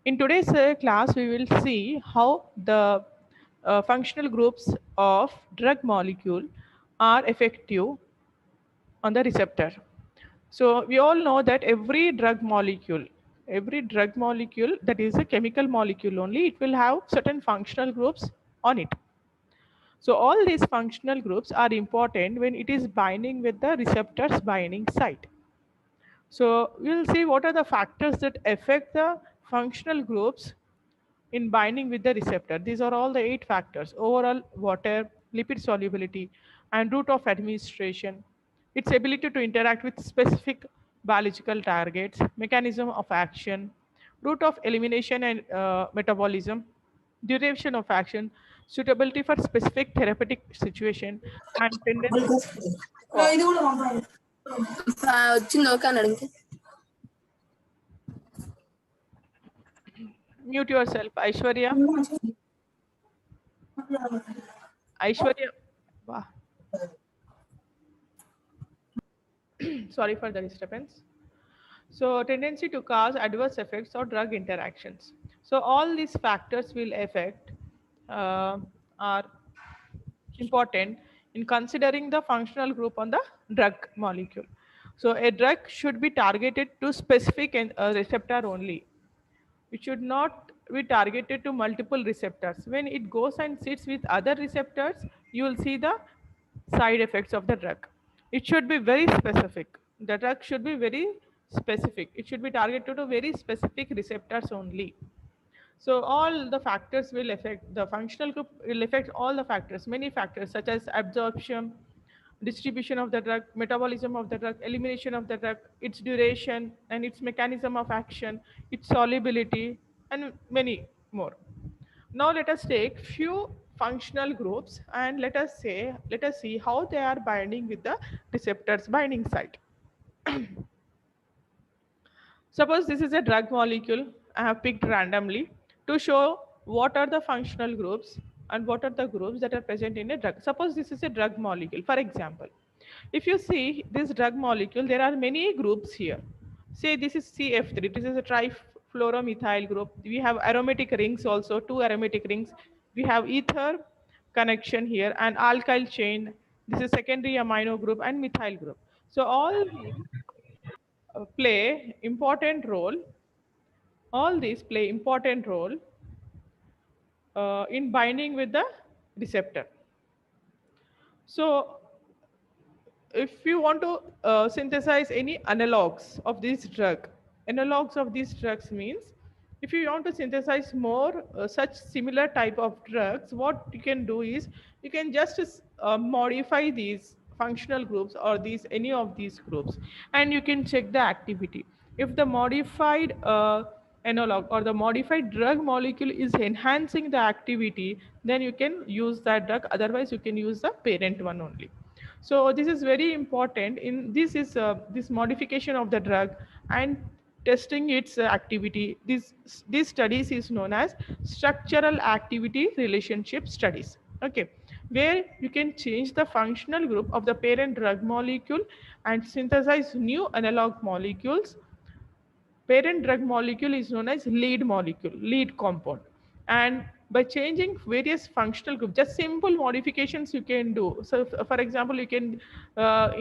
In today's class, we will see how the functional groups of drug molecule are effective on the receptor. So we all know that every drug molecule that is a chemical molecule only, it will have certain functional groups on it. So all these functional groups are important when it is binding with the receptor's binding site. So we'll see what are the factors that affect the functional groups in binding with the receptor. These are all the 8 factors: overall water, lipid solubility, and route of administration, its ability to interact with specific biological targets, mechanism of action, route of elimination and metabolism, duration of action, suitability for specific therapeutic situation, and tendency. వచ్చింది okay అని అడిగితే Mute yourself, Aishwarya. Aishwarya. Wow. Sorry for the disturbance. So, tendency to cause adverse effects or drug interactions. So, all these factors will affect are important in considering the functional group on the drug molecule. So, a drug should be targeted to specific receptor only. It should not be targeted to multiple receptors. When it goes and sits with other receptors, you will see the side effects of the drug. It should be very specific. The drug should be very specific. It should be targeted to very specific receptors only. So all the factors will affect the functional group, will affect all the factors, many factors such as absorption, distribution of the drug, metabolism of the drug, elimination of the drug, its duration and its mechanism of action, its solubility, and many more. Now let us take few functional groups and let us see how they are binding with the receptors binding site. Suppose this is a drug molecule I have picked randomly to show what are the functional groups and what are the groups that are present in a drug. Suppose this is a drug molecule. For example, if you see this drug molecule, there are many groups here. Say this is CF3, this is a trifluoromethyl group. We have aromatic rings also, 2 aromatic rings. We have ether connection here and alkyl chain. This is secondary amino group and methyl group. So all these play important role, all these play important role in binding with the receptor. So if you want to synthesize any analogs of these drugs means if you want to synthesize more such similar type of drugs, what you can do is you can just modify these functional groups or these any of these groups, and you can check the activity. If the modified analog or the modified drug molecule is enhancing the activity, then you can use that drug, otherwise you can use the parent one only. So this is very important. In this is this modification of the drug and testing its activity. These studies is known as structural activity relationship studies. Okay, where you can change the functional group of the parent drug molecule and synthesize new analog molecules. Parent drug molecule is known as lead compound. And by changing various functional groups, just simple modifications you can do. So, for example, you can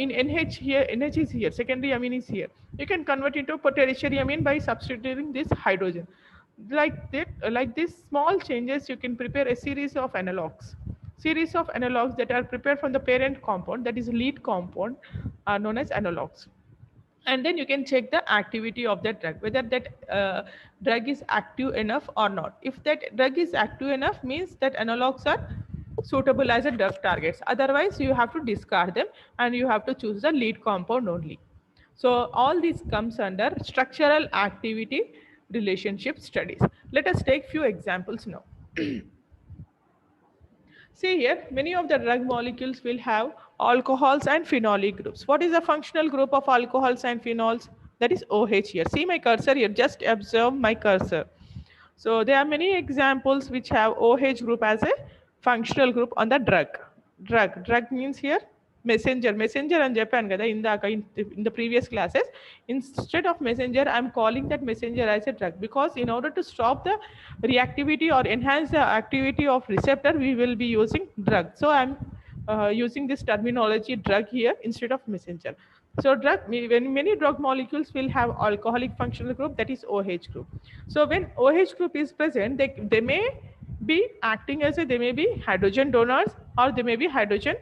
in NH here, NH is here, secondary amine is here. You can convert into tertiary amine by substituting this hydrogen. Like these small changes, you can prepare a series of analogs. Series of analogs that are prepared from the parent compound, that is lead compound, are known as analogs. And then you can check the activity of that drug, whether that drug is active enough or not. If that drug is active enough, means that analogs are suitable as a drug targets, otherwise you have to discard them and you have to choose the lead compound only. So all this comes under structural activity relationship studies. Let us take few examples now. See here, many of the drug molecules will have alcohols and phenolic groups. What is the functional group of alcohols and phenols? That is OH here. See my cursor here, just observe my cursor. So there are many examples which have OH group as a functional group on the drug. Drug means here messenger అని చెప్పాను కదా ఇందాక in the previous classes. Instead of messenger, I'm calling that messenger as a drug, because in order to stop the reactivity or enhance the activity of receptor, we will be using drug. So I'm using this terminology drug here instead of messenger. So when many drug molecules will have alcoholic functional group, that is OH group. So when OH group is present, they may be acting as they may be hydrogen donors, or they may be hydrogen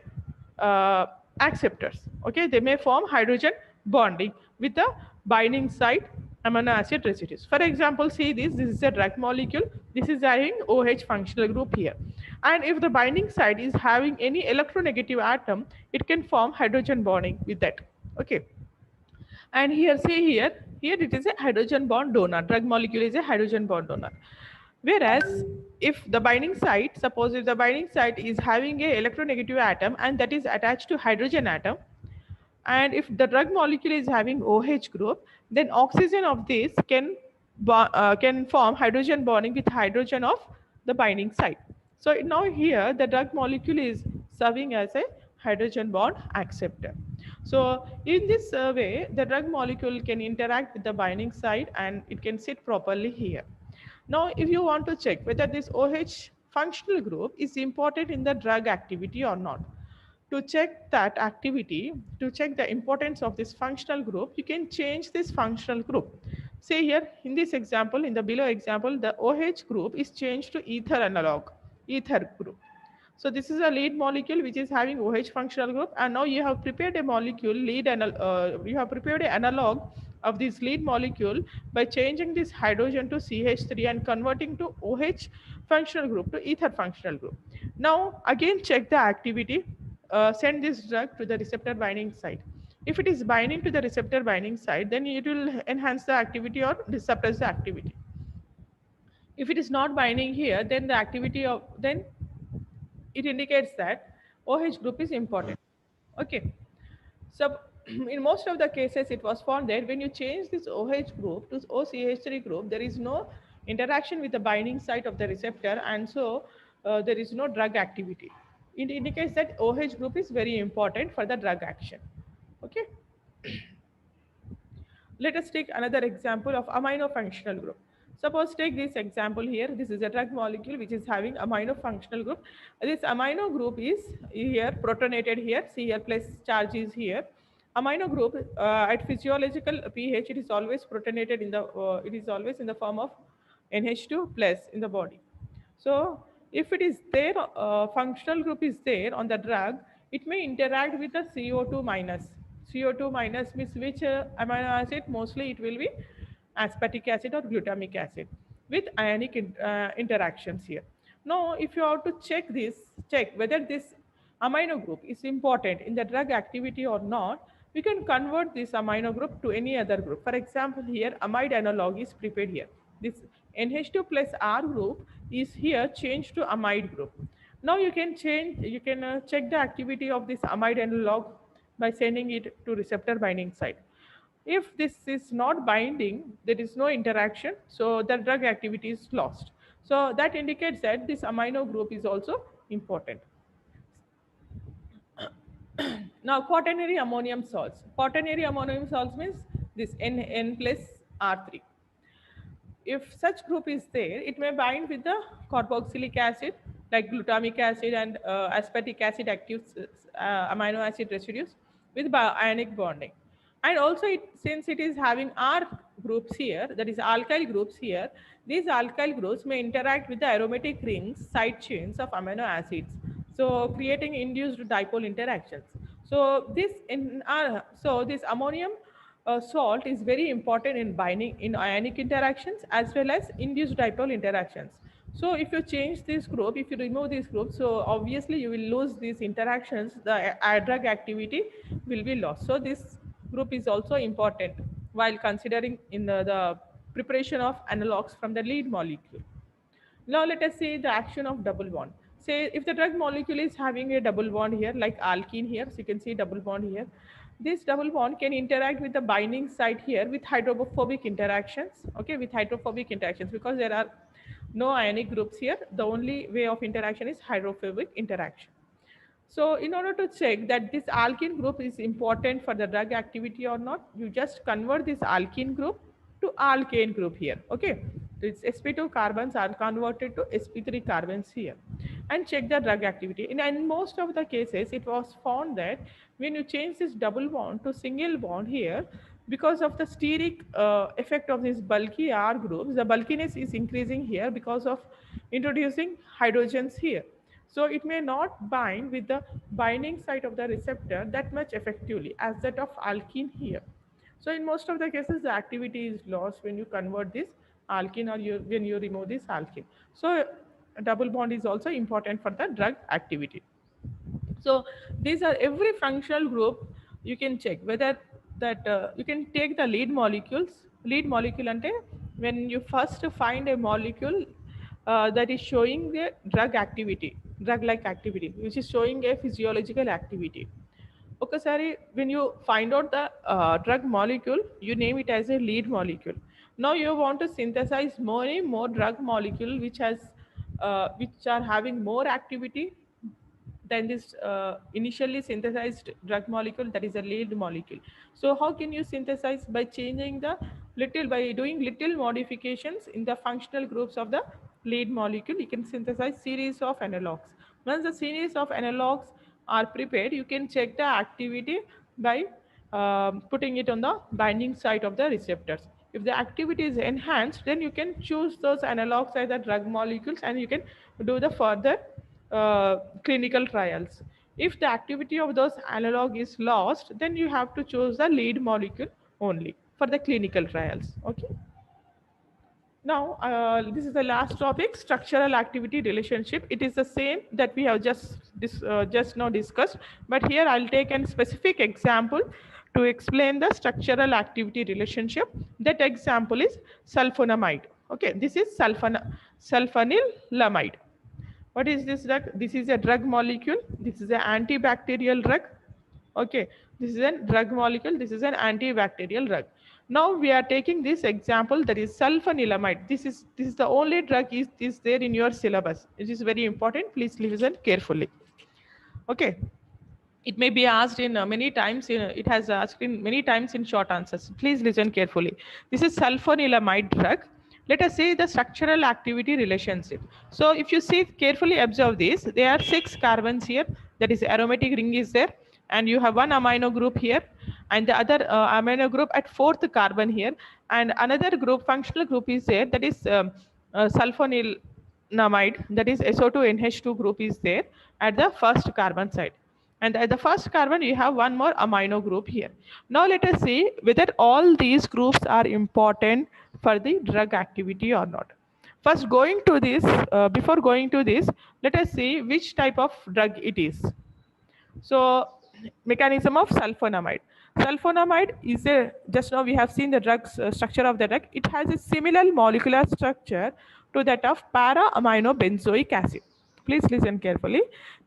uh, acceptors. Okay, they may form hydrogen bonding with the binding site amino acid residues. For example, see this is a drug molecule. This is having OH functional group here. And if the binding site is having any electronegative atom, it can form hydrogen bonding with that. Okay. And here, see here it is a hydrogen bond donor. Drug molecule is a hydrogen bond donor. Whereas if the binding site, suppose if the binding site is having a electronegative atom and that is attached to hydrogen atom, and if the drug molecule is having OH group, then oxygen of this can form hydrogen bonding with hydrogen of the binding site. So now here the drug molecule is serving as a hydrogen bond acceptor. So in this way, the drug molecule can interact with the binding site and it can sit properly here. Now, if you want to check whether this OH functional group is important in the drug activity or not, to check that activity, to check the importance of this functional group, you can change this functional group. Say here, in this example, in the below example, the OH group is changed to ether analog, ether group. So this is a lead molecule which is having OH functional group, and now you have prepared a molecule you have prepared an analog of this lead molecule by changing this hydrogen to CH3 and converting to OH functional group to ether functional group. Now again check the activity. Send this drug to the receptor binding site. If it is binding to the receptor binding site, then it will enhance the activity or suppress the activity. If it is not binding here, then the activity of then it indicates that OH group is important. Okay. So in most of the cases, it was found that when you change this OH group to OCH3 group, there is no interaction with the binding site of the receptor, and so there is no drug activity. It indicates that OH group is very important for the drug action. Okay. Let us take another example of amino functional group. Suppose take this example here. This is a drug molecule which is having amino functional group. This amino group is here protonated here. See here plus charge is here. Amino group at physiological pH, it is always protonated in the it is always in the form of NH2 plus in the body. So if it is there, functional group is there on the drug, it may interact with the CO2 minus. CO2 minus means which amino acid? Mostly it will be aspartic acid or glutamic acid with ionic interactions here. Now, if you have to check whether this amino group is important in the drug activity or not, we can convert this amino group to any other group. For example, here amide analog is prepared here. This NH2 plus R group is here changed to amide group. Now you can check the activity of this amide analog by sending it to receptor binding site. If this is not binding, there is no interaction, so the drug activity is lost. So that indicates that this amino group is also important. Now quaternary ammonium salts. Quaternary ammonium salts means this N plus R3. If such group is there, it may bind with the carboxylic acid like glutamic acid and aspartic acid active amino acid residues with ionic bonding. And also since it is having R groups here, that is alkyl groups here, these alkyl groups may interact with the aromatic rings, side chains of amino acids, so creating induced dipole interactions. So this ammonium salt is very important in binding in ionic interactions as well as induced dipole interactions. So if you change this group, if you remove this group, so obviously you will lose these interactions, the drug activity will be lost. So this group is also important while considering in the preparation of analogs from the lead molecule. Now let us see the action of double bond. Say if the drug molecule is having a double bond here, like alkene here, so you can see double bond here. This double bond can interact with the binding site here with hydrophobic interactions, okay, with hydrophobic interactions, because there are no ionic groups here. The only way of interaction is hydrophobic interaction. So in order to check that this alkene group is important for the drug activity or not, you just convert this alkene group to alkane group here. Okay, its sp2 carbons are converted to sp3 carbons here, and check the drug activity. In most of the cases, it was found that when you change this double bond to single bond here, because of the steric effect of these bulky R groups, the bulkiness is increasing here because of introducing hydrogens here. So it may not bind with the binding site of the receptor that much effectively as that of alkene here. So in most of the cases, the activity is lost when you convert this alkene or when you remove this alkene. So a double bond is also important for the drug activity. So these are every functional group you can check whether that you can take the lead molecules. Lead molecule ante when you first find a molecule that is showing the drug activity, drug like activity, which is showing a physiological activity. ఒకసారి when you find out the drug molecule, you name it as a lead molecule. Now you want to synthesize more drug molecule which are having more activity than this initially synthesized drug molecule, that is a lead molecule. So how can you synthesize? By changing the by doing little modifications in the functional groups of the lead molecule, you can synthesize series of analogs. Once the series of analogs are prepared, you can check the activity by putting it on the binding site of the receptors. If the activity is enhanced, then you can choose those analogs as the drug molecules and you can do the further clinical trials. If the activity of those analog is lost, then you have to choose the lead molecule only for the clinical trials. Okay. Now, this is the last topic, structural activity relationship. It is the same that we have just now discussed, but here I'll take a specific example to explain the structural activity relationship. That example is sulfonamide. Okay, this is sulfonylamide. What is this drug? This is a drug molecule. This is an antibacterial drug. Okay, this is a drug molecule. This is an antibacterial drug. Now we are taking this example, that is sulfanilamide. This is the only drug is there in your syllabus. It is very important. Please listen carefully. Okay, it may be asked in many times. It has asked in many times in short answers. Please listen carefully. This is sulfanilamide drug. Let us see the structural activity relationship. So if you see carefully, observe this. There are 6 carbons here. That is aromatic ring is there, and you have one amino group here, and the other amino group at 4th carbon here, and another group, functional group is there. That is sulfanilamide. That is SO2NH2 group is there at the 1st carbon side. And at the 1st carbon, you have one more amino group here. Now let us see whether all these groups are important for the drug activity or not. First, before going to this, let us see which type of drug it is. So, mechanism of sulfonamide. Sulfonamide is just now we have seen the structure of the drug. It has a similar molecular structure to that of para-aminobenzoic acid. Please listen carefully.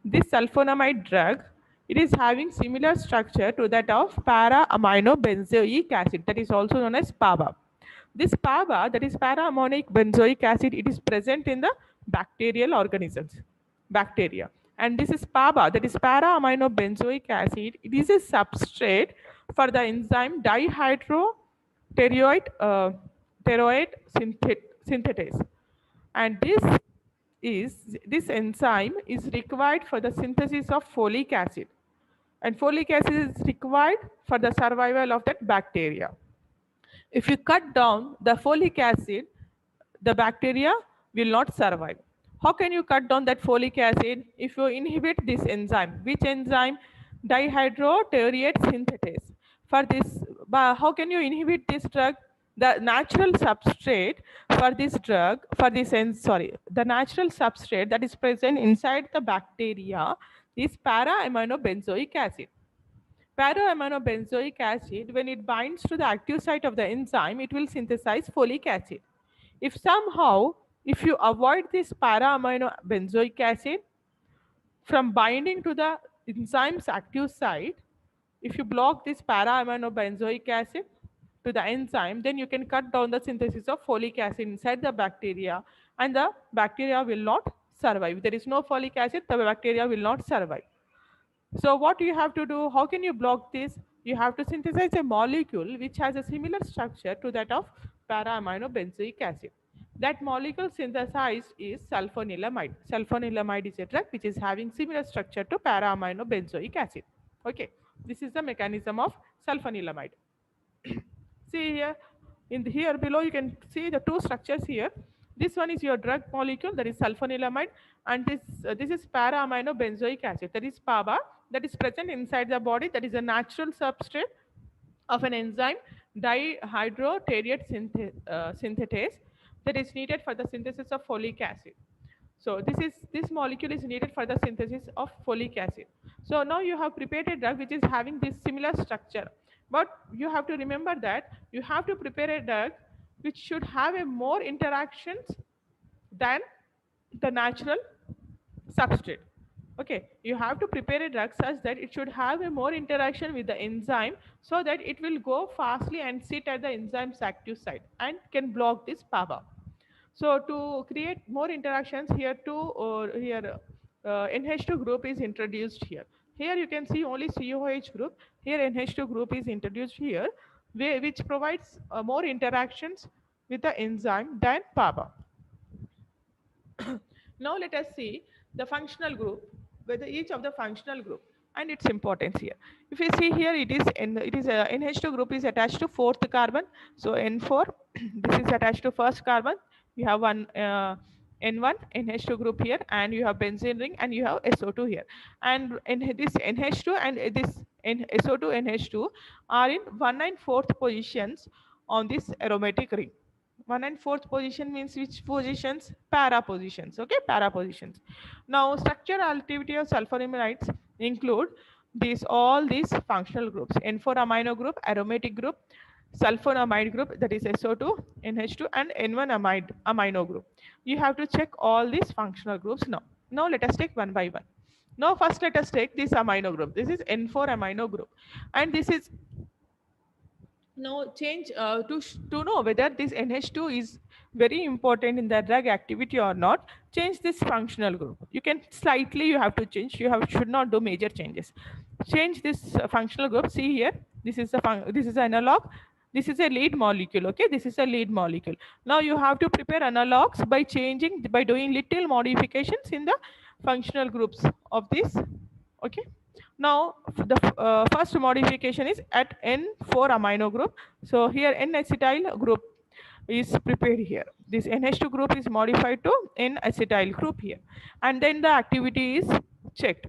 This sulfonamide drug, it is having similar structure to that of para-aminobenzoic acid, that is also known as PABA. This PABA, that is para-ammonic benzoic acid, it is present in the bacterial organisms, bacteria. And this is PABA, that is para-aminobenzoic acid. It is a substrate for the enzyme dihydropteroate synthetase. And this enzyme is required for the synthesis of folic acid. And folic acid is required for the survival of that bacteria. If you cut down the folic acid, the bacteria will not survive. How can you cut down that folic acid? If you inhibit this enzyme. Which enzyme? Dihydropteroate synthetase. For this, how can you inhibit this drug? The natural substrate for this drug, the natural substrate that is present inside the bacteria is para-aminobenzoic acid. Para-aminobenzoic acid, when it binds to the active site of the enzyme, it will synthesize folic acid. If you avoid this para-aminobenzoic acid from binding to the enzyme's active site, if you block this para-aminobenzoic acid to the enzyme, then you can cut down the synthesis of folic acid inside the bacteria, and the bacteria will not survive. If there is no folic acid, the bacteria will not survive. So what you have to do, how can you block this? You have to synthesize a molecule which has a similar structure to that of para-aminobenzoic acid. That molecule synthesized is sulfonilamide. Sulfonilamide is a drug which is having similar structure to para-aminobenzoic acid. Okay, this is the mechanism of sulfonilamide. See here, here below you can see the two structures here. This one is your drug molecule, that is sulfonilamide, and this is para-aminobenzoic acid, that is PABA, that is present inside the body. That is a natural substrate of an enzyme dihydrotertiate synthetase that is needed for the synthesis of folic acid. So this molecule is needed for the synthesis of folic acid. So now you have prepared a drug which is having this similar structure. But you have to remember that you have to prepare a drug which should have a more interactions than the natural substrate. Okay, you have to prepare a drug such that it should have a more interaction with the enzyme so that it will go fastly and sit at the enzyme's active site and can block this PABA. So to create more interactions here, NH2 group is introduced here. Here you can see only COH group. Here NH2 group is introduced here, which provides more interactions with the enzyme than PABA. Now let us see the functional group, whether each of the functional group and its importance here. If you see here, NH2 group is attached to fourth carbon. So N4, this is attached to first carbon. You have one N1 NH2 group here, and you have benzene ring, and you have SO2 here. And this NH2 and this SO2 NH2 are in 1 and 4th positions on this aromatic ring. 1 and 4th position means which positions? Para positions. Okay, para positions. Now, structural activity of sulfonamides include all these functional groups: N4 amino group, aromatic group, sulfonamide group, that is SO2, NH2, and N1 amino group. You have to check all these functional groups now. Now let us take one by one. Now first let us take this amino group. This is N4 amino group, and this is now change to know whether this NH2 is very important in the drug activity or not. Change this functional group. You can slightly, you have to change. Should not do major changes. Change this functional group. See here, this is this is analog. This is a lead molecule. Okay, this is a lead molecule. Now you have to prepare analogs by doing little modifications in the functional groups of this. Okay. Now the first modification is at N4 amino group. So here N-acetyl group is prepared here. This NH2 group is modified to N-acetyl group here, and then the activity is checked.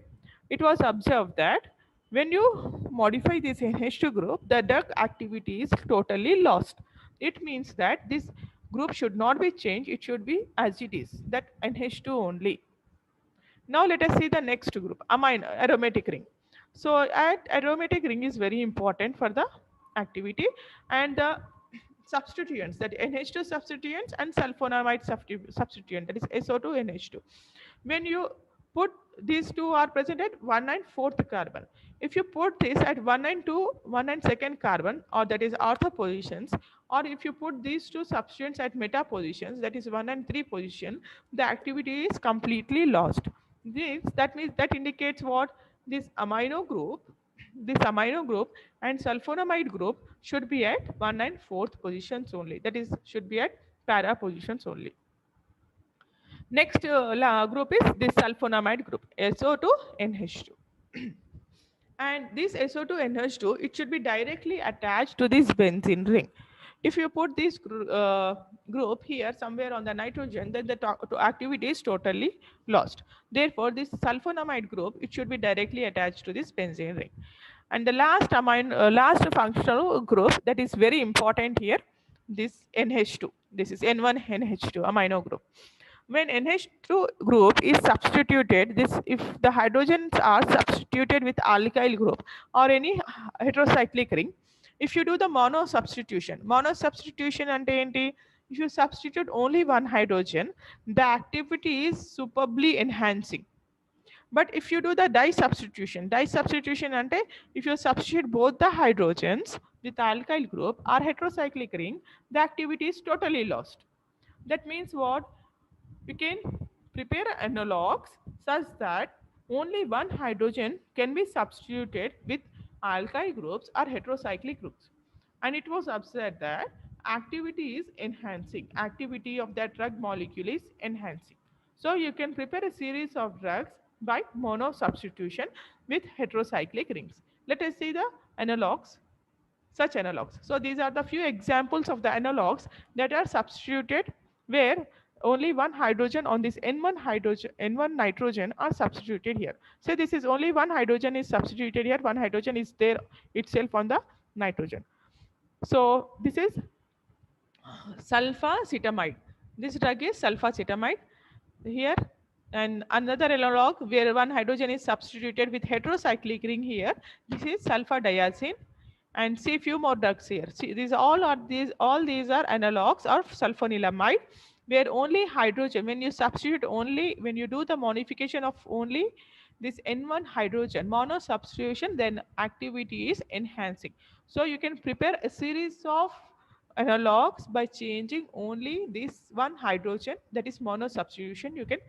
It was observed that when you modify this NH2 group, the drug activity is totally lost. It means that this group should not be changed. It should be as it is, that NH2 only. Now let us see the next group, aromatic ring. So aromatic ring is very important for the activity, and the substituents, that NH2 substituents and sulfonamide substituent, that is SO2 NH2. When you put these two are present at 1 and 4th carbon. If you put this at 1 and 2nd carbon, or that is ortho positions, or if you put these two substituents at meta positions, that is 1 and 3 position, the activity is completely lost. That means that indicates what? This amino group and sulfonamide group should be at 1 and 4th positions only. That is, should be at para positions only. Next group is this sulfonamide group, SO2 NH2. And this SO2 NH2, it should be directly attached to this benzene ring. If you put this group here somewhere on the nitrogen, then the activity is totally lost. Therefore, this sulfonamide group, it should be directly attached to this benzene ring. And the last functional group that is very important here, this NH2. This is N1 NH2 amino group. When NH2 group is substituted, if the hydrogens are substituted with alkyl group or any heterocyclic ring, if you do the mono substitution ante enti? If you substitute only one hydrogen, the activity is superbly enhancing. But if you do the di substitution ante, if you substitute both the hydrogens with alkyl group or heterocyclic ring, the activity is totally lost. That means what? We can prepare analogs such that only one hydrogen can be substituted with alkyl groups or heterocyclic groups. And it was observed that activity is enhancing. Activity of that drug molecule is enhancing. So you can prepare a series of drugs by mono substitution with heterocyclic rings. Let us see the analogs, such analogs. So these are the few examples of the analogs that are substituted where only one hydrogen on this N1 hydrogen, N1 nitrogen are substituted here. So this is only one hydrogen is substituted here, one hydrogen is there itself on the nitrogen. So this is sulfacetamide. This drug is sulfacetamide here, and another analog where one hydrogen is substituted with heterocyclic ring here. This is sulfadiazine, and see few more drugs here. See, all these are analogs of sulfonilamide, where only hydrogen, when you substitute only, when you do the modification of only this N1 hydrogen mono substitution, then activity is enhancing. So you can prepare a series of analogs by changing only this one hydrogen, that is mono substitution you can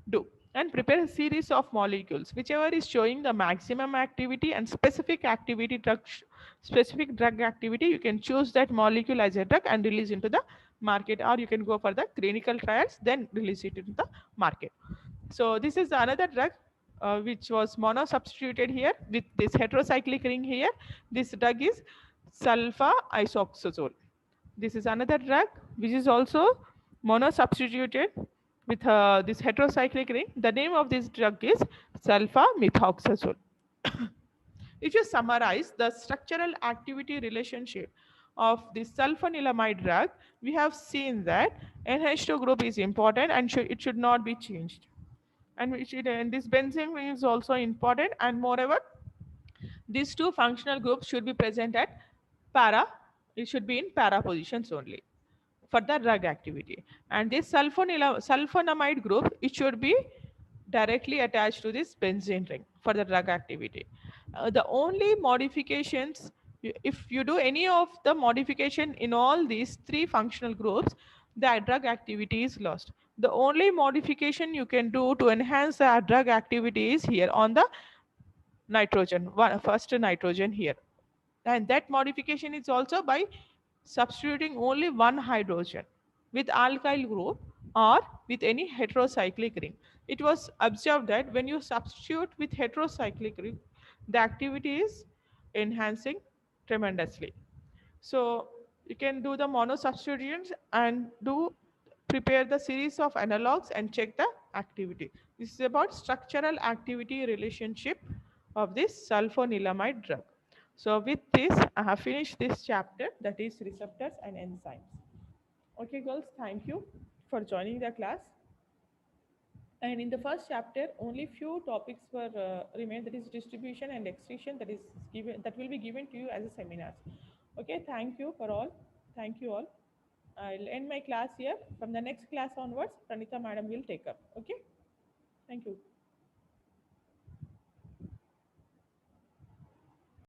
do, and prepare a series of molecules whichever is showing the maximum activity and specific drug activity. You can choose that molecule as a drug and release into the market, or you can go for the clinical trials then release it into the market. So this is another drug which was mono substituted here with this heterocyclic ring here. This drug is sulfa isoxazole. This is another drug which is also mono substituted with this heterocyclic ring. The name of this drug is sulfa methoxazole. If you summarize the structural activity relationship of this sulfonilamide drug, we have seen that NH2 group is important and it should not be changed. And this benzene is also important, and moreover, these two functional groups should be present at para, it should be in para positions only for the drug activity. And this sulfonamide group, it should be directly attached to this benzene ring for the drug activity. The only modifications, if you do any of the modification in all these three functional groups, the drug activity is lost. The only modification you can do to enhance the drug activity is here on the nitrogen, first nitrogen here. And that modification is also by substituting only one hydrogen with alkyl group or with any heterocyclic ring. It was observed that when you substitute with heterocyclic ring, the activity is enhancing tremendously. So you can do the mono substitutions and do prepare the series of analogs and check the activity. This is about structural activity relationship of this sulfonilamide drug. So with this, I have finished this chapter, that is receptors and enzymes. Okay, girls, thank you for joining the class. And in the first chapter, only few topics were remain, that is distribution and excretion, that will be given to you as a seminars. Okay, thank you for all. Thank you all. I'll end my class here. From the next class onwards, Pranita madam will take up. Okay, thank you.